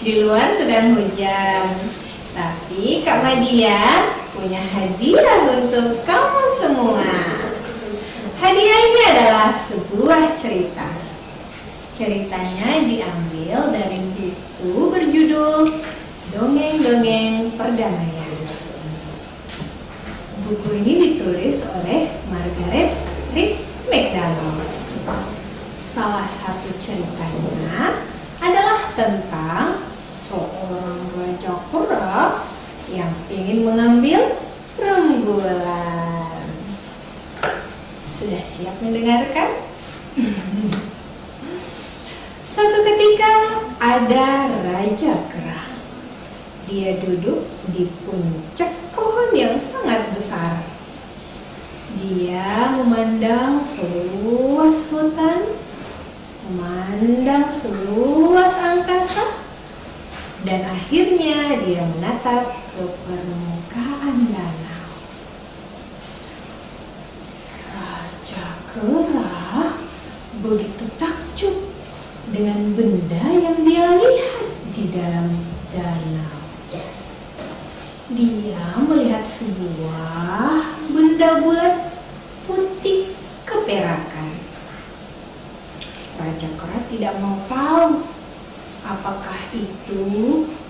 Di luar sedang hujan, tapi Kak Madia punya hadiah untuk kamu semua. Hadiah ini adalah sebuah cerita. Ceritanya diambil dari buku berjudul Dongeng-Dongeng Perdamaian. Buku ini ditulis oleh Margaret Reed McDonald. Salah satu ceritanya adalah tentang seorang raja kera yang ingin mengambil rembulan. Sudah siap mendengarkan? Suatu ketika ada raja kera. Dia duduk di puncak pohon yang sangat besar. Dia memandang seluas hutan, memandang seluas angkasa, dan akhirnya dia menatap ke permukaan danau. Raja kera begitu takjub dengan benda yang dia lihat di dalam danau. Dia melihat sebuah benda bulat putih keperakan. Raja kera tidak mau tahu apakah itu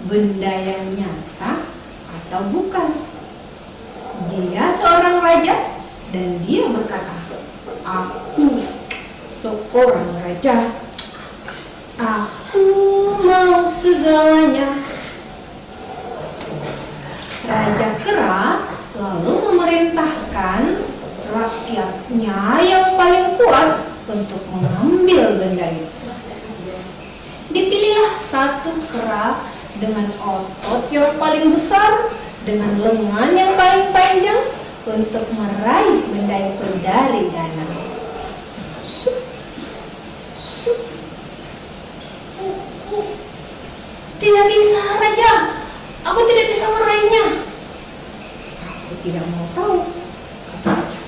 benda yang nyata atau bukan. Dia seorang raja dan dia berkata, "Aku seorang raja. Aku mau segalanya." Raja kera lalu memerintahkan rakyatnya yang paling kuat untuk mengambil benda itu. Dipilihlah satu kera dengan otot yang paling besar, dengan lengan yang paling panjang untuk meraih benda itu dari danau. Tidak bisa, Raja. Aku tidak bisa meraihnya. Aku tidak mau tahu, kata raja.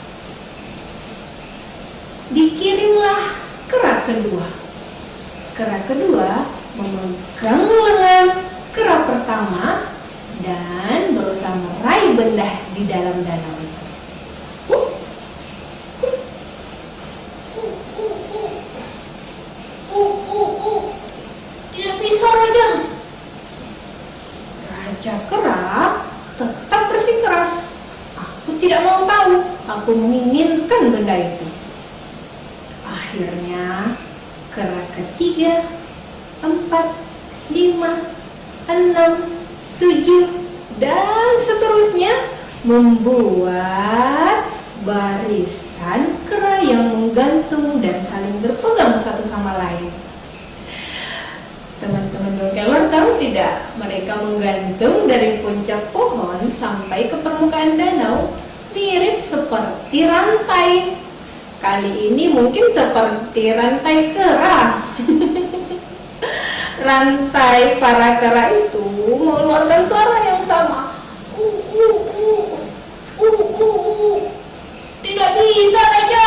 Dikirimlah kera kedua. Kera kedua memegang lengan kera pertama dan berusaha meraih benda di dalam danau itu. Tidak bisa, Raja. Raja kera tetap bersikeras. Aku tidak mau tahu. Aku menginginkan benda itu. Akhirnya kera ketiga, 4, 5, 6, 7 dan seterusnya membuat barisan kera yang menggantung dan saling berpegang satu sama lain. Teman-teman dongkeler tahu tidak, mereka menggantung dari puncak pohon sampai ke permukaan danau, mirip seperti rantai. Kali ini mungkin seperti rantai kera. Rantai para kera itu mengeluarkan suara yang sama. Tidak bisa, Raja.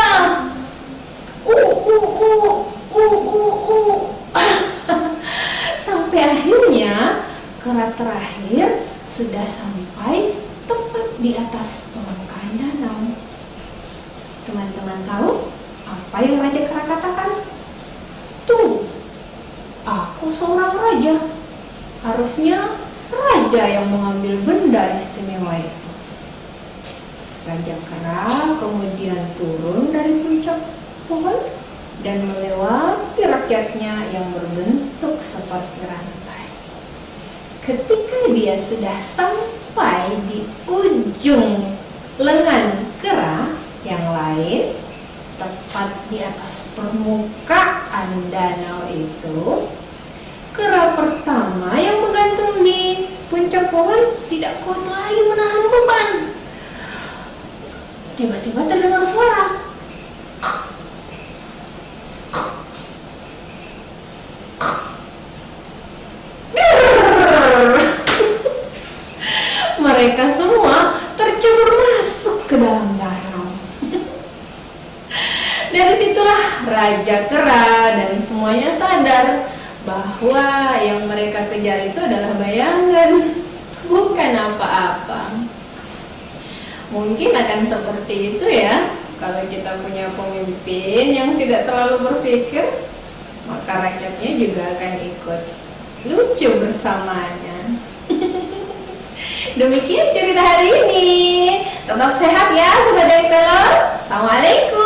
Sampai akhirnya kera terakhir sudah sampai tepat di atas permukaan danau. Teman-teman tahu apa yang Raja Kera katakan? Tunggu, aku seorang raja. Harusnya raja yang mengambil benda istimewa itu. Raja Kera kemudian turun dari puncak pohon dan melewati rakyatnya yang berbentuk seperti rantai. Ketika dia sudah sampai di ujung lengan kera yang lain, tepat di atas permukaan danau itu, kera pertama yang menggantung di puncak pohon tidak kuat lagi menahan beban. Tiba-tiba terdengar suara. Mereka semua tercebur masuk ke dalam danau. Dari situlah Raja Kera dan semuanya sadar bahwa yang mereka kejar itu adalah bayangan, bukan apa-apa. Mungkin akan seperti itu ya, kalau kita punya pemimpin yang tidak terlalu berpikir, maka rakyatnya juga akan ikut lucu bersamanya. Demikian cerita hari ini. Tetap sehat ya Sobat Develop. Assalamualaikum.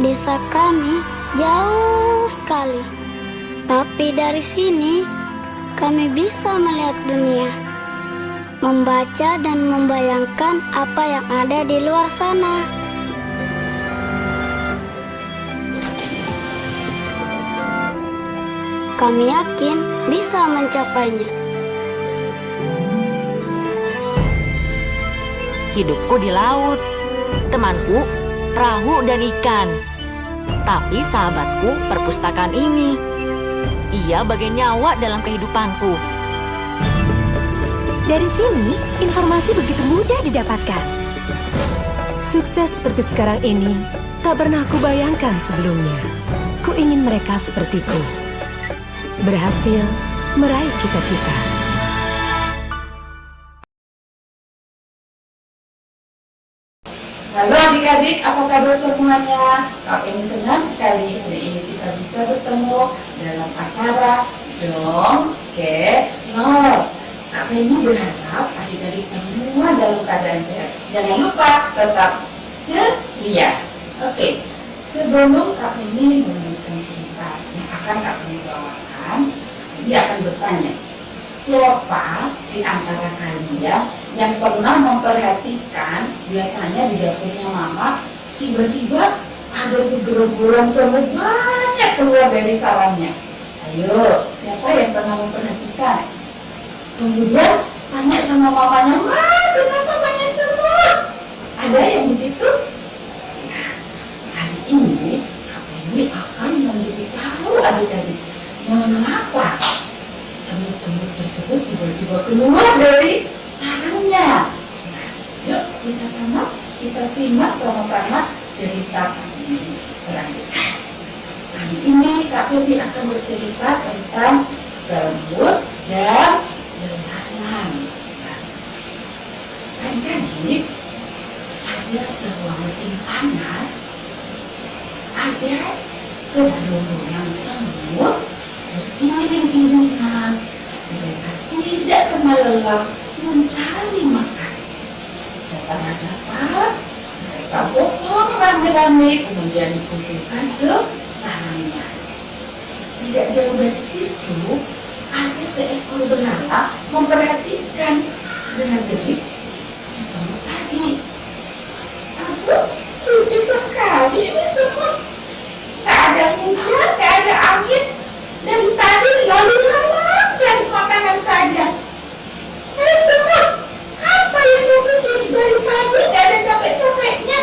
Desa kami jauh sekali, tapi dari sini kami bisa melihat dunia, membaca dan membayangkan apa yang ada di luar sana. Kami yakin bisa mencapainya. Hidupku di laut, temanku perahu dan ikan. Tapi sahabatku perpustakaan ini. Ia bagai nyawa dalam kehidupanku. Dari sini, informasi begitu mudah didapatkan. Sukses seperti sekarang ini, tak pernah aku bayangkan sebelumnya. Ku ingin mereka sepertiku. Berhasil meraih cita-cita. Halo adik-adik, apa kabar semuanya? Kak Penny senang sekali hari ini kita bisa bertemu dalam acara Dongkenor. Kak Penny berharap adik-adik semua dalam keadaan sehat. Jangan lupa tetap ceria. Oke, sebelum Kak Penny melanjutkan cerita yang akan Kak Penny bawakan, dia akan bertanya, siapa di antara kalian yang pernah memperhatikan biasanya di dapurnya mama tiba-tiba ada segerombolan semut banyak keluar dari sarangnya? Ayo, siapa yang pernah memperhatikan? Kemudian tanya sama mamanya, "Ma, kenapa banyak semut?" Ada yang begitu? Nah, hari ini ini akan memberitahu adik-adik mengapa semut-semut tersebut tiba-tiba keluar dari sarangnya. Nah, yuk kita simak sama-sama cerita ini selanjutnya. Kali ini Kak Penny akan bercerita tentang semut dan belalang. Adik-adik, ada sebuah musim panas, ada segerombolan semut beriring-iringan. Mereka tidak kenal lelah mencari makan. Setelah dapat, mereka potong rame-rame kemudian dikumpulkan ke sarangnya. Tidak jauh dari situ, ada seekor belalang memperhatikan dengan gelik si semut tadi. Aduh, lucu sekali ini semut. Tak ada hujan, tak ada angin, dari tadi lalu lalang cari makanan saja. Semut, apa yang mau bikin dari tadi gak ada capek-capeknya?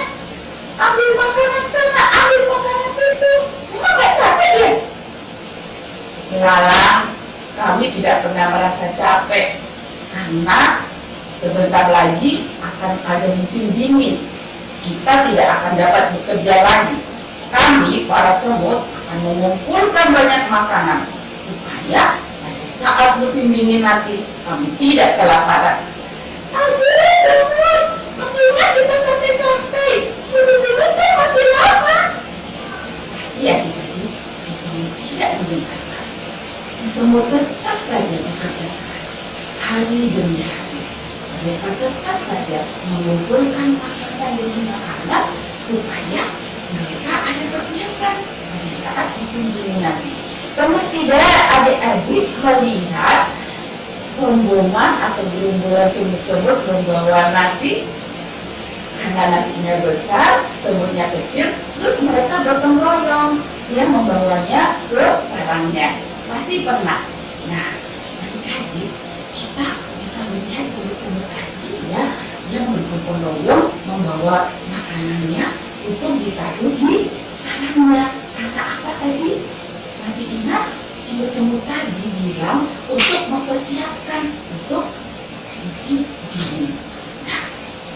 Ambil makanan sana, ambil makanan situ. Memang gak capek ya? Lalang, kami tidak pernah merasa capek karena sebentar lagi akan ada musim dingin. Kita tidak akan dapat bekerja lagi. Kami, para semut, akan mengumpulkan banyak makanan supaya pada saat musim dingin nanti kami tidak kelaparan. Aduh, semut, mestinya kita santai-santai. Musim dingin kan masih lama. Iya, adik-adik, si semut tidak mendengarkan. Si semut tetap saja bekerja keras hari demi hari. Mereka tetap saja mengumpulkan makanan demi makanan supaya mereka ada persiapan pada saat musim dingin nanti. Pernah tidak adik-adik melihat rombongan atau gerombolan semut-semut membawa nasi? Karena nasinya besar, semutnya kecil, terus mereka gotong royong yang membawanya ke sarangnya. Pasti pernah. Nah, adik-adik, kita bisa melihat semut-semut tadi ya yang bergotong royong membawa makanannya untuk ditaruh di sarangnya. Karena apa tadi? Masih ingat semut-semut tadi bilang untuk mempersiapkan untuk musim dingin. Nah,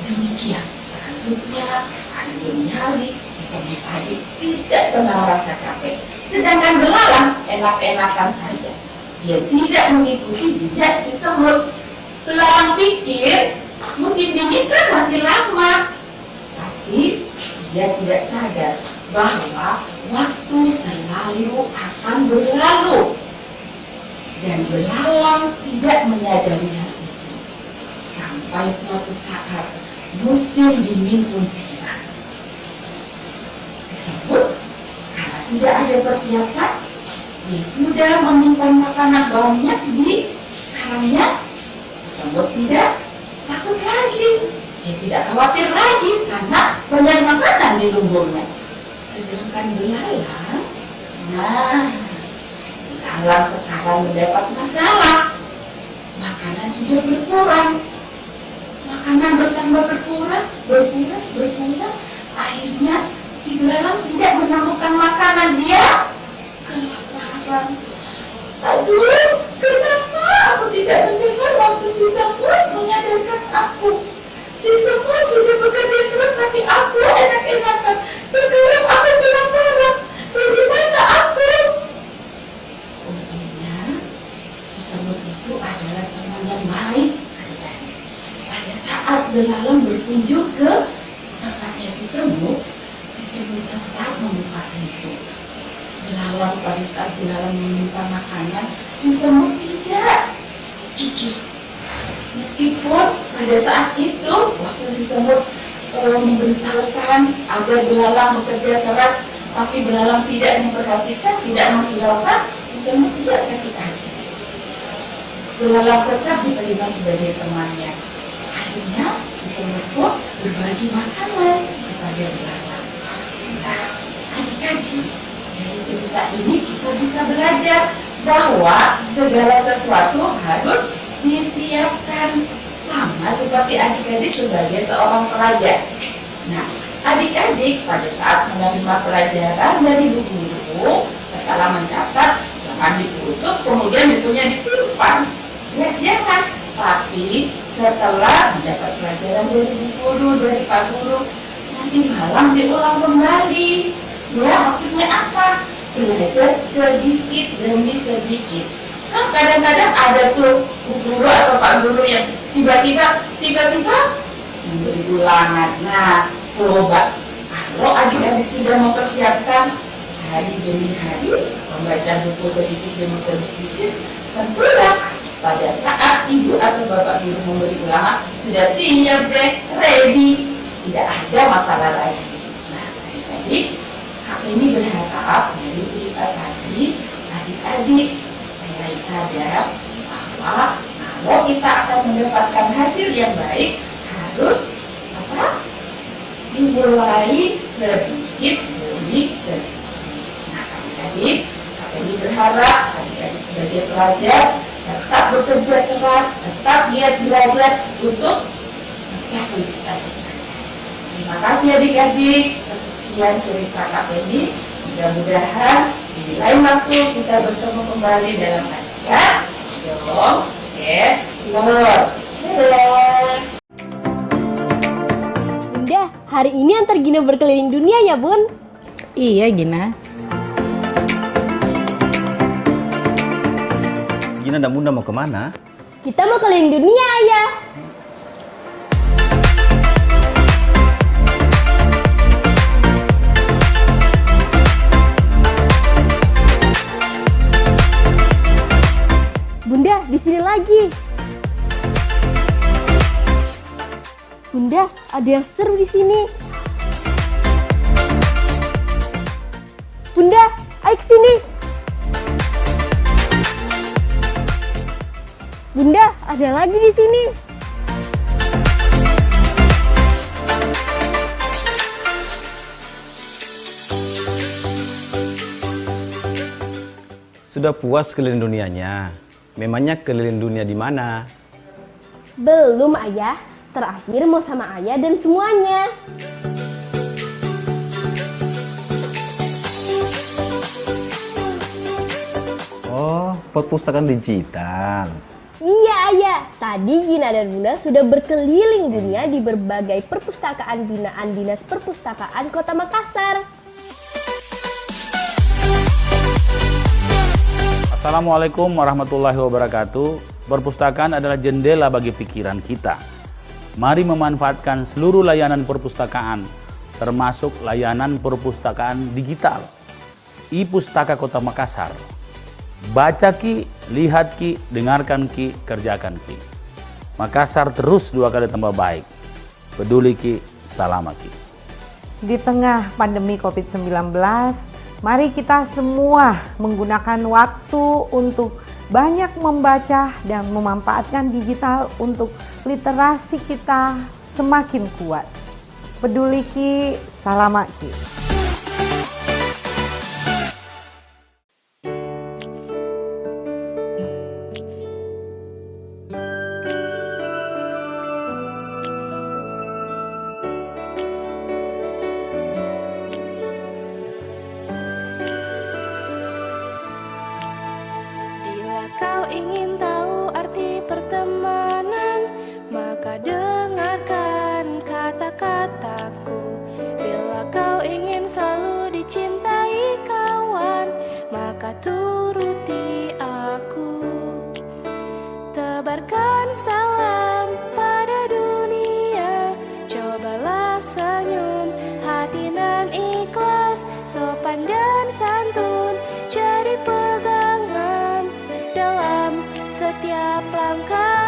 demikian selanjutnya hari demi hari si semut tadi tidak pernah merasa capek. Sedangkan belalang enak-enakan saja. Dia tidak mengikuti jejak si semut. Belalang pikir musim dingin kan masih lama. Tapi dia tidak sadar bahwa waktu selalu akan berlalu. Dan belalang tidak menyadari hal itu. Sampai suatu saat musim dingin pun tiba. Si semut karena sudah ada persiapan, dia sudah menyimpan makanan banyak di sarangnya. Si semut tidak takut lagi. Dia tidak khawatir lagi karena banyak makanan di lumbungnya. Sedangkan belalang, belalang sekarang mendapat masalah. Makanan sudah berkurang. Makanan bertambah berkurang. Akhirnya si belalang tidak menemukan makanan. Dia kelaparan. Aduh, kenapa aku tidak mendengar waktu si semut menyadarkan aku? Si semut sudah bekerja terus tapi aku enak-enakan. Sekarang aku kelaparan. Bagaimana aku? Untungnya si semut itu adalah teman yang baik adik-adik. Pada saat belalang berkunjung ke tempatnya si semut tetap membuka pintu. Belalang pada saat belalang meminta makanan, si semut tidak kikir. Meskipun pada saat itu waktu si semut memberitahukan agar belalang bekerja keras, tapi belalang tidak memperhatikan, tidak menghiraukan, si semut tidak sakit hati. Belalang tetap diterima sebagai temannya. Akhirnya si semut pun berbagi makanan kepada belalang. Nah, adik-adik, dari cerita ini kita bisa belajar bahwa segala sesuatu harus disiapkan, sama seperti adik-adik sebagai seorang pelajar. Nah, adik-adik pada saat menerima pelajaran dari bu guru, setelah mencatat jangan ditutup kemudian bukunya disimpan. Ya jangan. Tapi setelah mendapat pelajaran dari bu guru, dari pak guru, nanti malam diulang kembali. Ya, maksudnya apa? Belajar sedikit demi sedikit. Kan kadang-kadang ada tuh bu guru atau pak guru yang tiba-tiba memberi ulangan. Nah, coba kalau adik-adik sudah mempersiapkan hari demi hari membaca buku sedikit demi sedikit, tentulah pada saat ibu atau bapak guru memberi ulangan sudah siap deh, ready, tidak ada masalah lagi. Nah, adik-adik, Kak ini berharap dari cerita tadi adik-adik mulai sadar bahwa kalau kita akan mendapatkan hasil yang baik harus dimulai sedikit demi sedikit. Nah, adik-adik, Kak ini berharap adik-adik sebagai pelajar tetap bekerja keras, tetap giat belajar untuk mencapai cita-cita. Terima kasih adik-adik. Sekian cerita Kak Penny. Mudah-mudahan di lain waktu kita bertemu kembali dalam acara Dong Get Lord. Dadah. Bunda, hari ini antar Gina berkeliling dunia ya, Bun? Iya, Gina. Gina dan Bunda mau kemana? Kita mau keliling dunia, Ayah. Bunda, di sini lagi. Bunda, ada yang seru di sini. Bunda, ayo ke sini. Bunda, ada lagi di sini. Sudah puas keliling dunianya? Memangnya keliling dunia di mana? Belum, Ayah. Terakhir mau sama Ayah dan semuanya. Oh, perpustakaan digital. Iya ayah, tadi Gina dan Bunda sudah berkeliling dunia di berbagai perpustakaan binaan Dinas Perpustakaan Kota Makassar. Assalamualaikum warahmatullahi wabarakatuh. Perpustakaan adalah jendela bagi pikiran kita. Mari memanfaatkan seluruh layanan perpustakaan, termasuk layanan perpustakaan digital. E-Pustaka Kota Makassar. Baca Ki, lihat Ki, dengarkan Ki, kerjakan Ki. Makassar terus 2 kali tambah baik. Peduli Ki, salama Ki. Di tengah pandemi COVID-19, mari kita semua menggunakan waktu untuk banyak membaca dan memanfaatkan digital untuk literasi kita semakin kuat. Peduli Ki, salama Ki. Kau ingin tahu arti pertemanan, maka dengarkan kata-kataku. Bila kau ingin selalu dicintai kawan, maka turuti aku. Tebarkan salam pada dunia, cobalah senyum, hati nan ikhlas, sopan dan santun, jadi pegangan dalam setiap langkah.